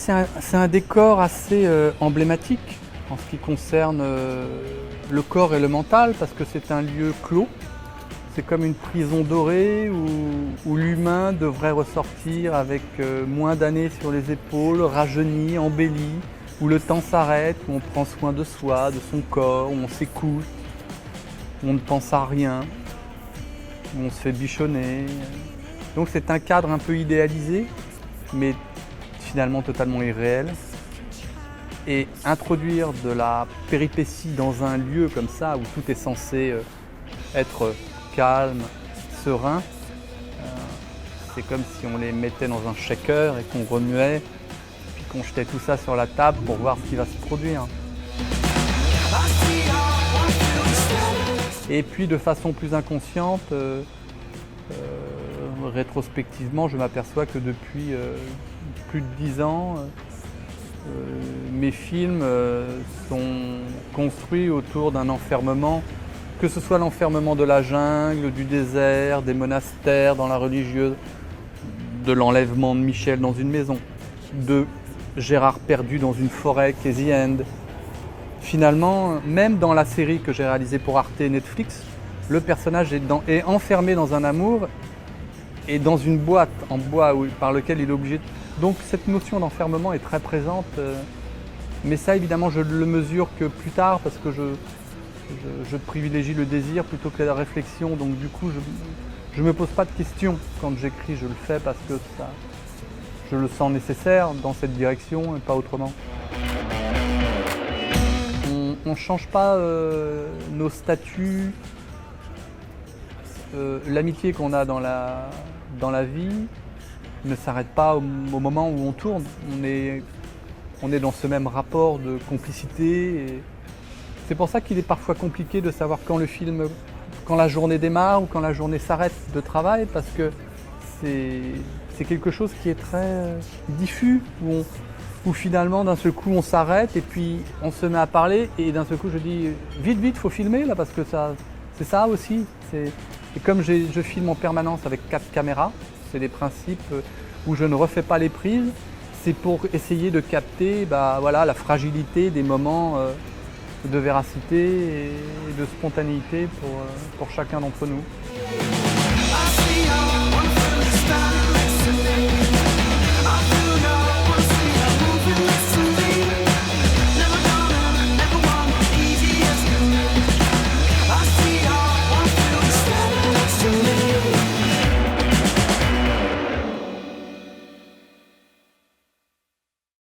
c'est un décor assez emblématique en ce qui concerne le corps et le mental, parce que c'est un lieu clos. C'est comme une prison dorée où l'humain devrait ressortir avec moins d'années sur les épaules, rajeuni, embelli, où le temps s'arrête, où on prend soin de soi, de son corps, où on s'écoute, où on ne pense à rien, où on se fait bichonner. Donc c'est un cadre un peu idéalisé, mais finalement totalement irréel. Et introduire de la péripétie dans un lieu comme ça, où tout est censé être calme, serein, c'est comme si on les mettait dans un shaker et qu'on remuait, puis qu'on jetait tout ça sur la table pour voir ce qui va se produire. Et puis de façon plus inconsciente, rétrospectivement, je m'aperçois que depuis plus de 10 ans, mes films sont construits autour d'un enfermement, que ce soit l'enfermement de la jungle, du désert, des monastères dans la religieuse, de l'enlèvement de Michel dans une maison, de Gérard perdu dans une forêt qu'est The End. Finalement, même dans la série que j'ai réalisée pour Arte et Netflix, le personnage est enfermé dans un amour et dans une boîte en bois par lequel il est obligé de... Donc cette notion d'enfermement est très présente, mais ça évidemment je le mesure que plus tard parce que je privilégie le désir plutôt que la réflexion, donc du coup je ne me pose pas de questions quand j'écris, je le fais parce que ça, je le sens nécessaire dans cette direction et pas autrement. On ne change pas nos statuts, l'amitié qu'on a dans la vie ne s'arrête pas au moment où on tourne. On est dans ce même rapport de complicité. Et c'est pour ça qu'il est parfois compliqué de savoir quand la journée démarre ou quand la journée s'arrête de travail, parce que c'est quelque chose qui est très diffus, où finalement d'un seul coup on s'arrête et puis on se met à parler et d'un seul coup je dis vite, faut filmer là parce que c'est ça aussi. Et comme je filme en permanence avec 4 caméras, c'est des principes où je ne refais pas les prises, c'est pour essayer de capter la fragilité des moments de véracité et de spontanéité pour chacun d'entre nous.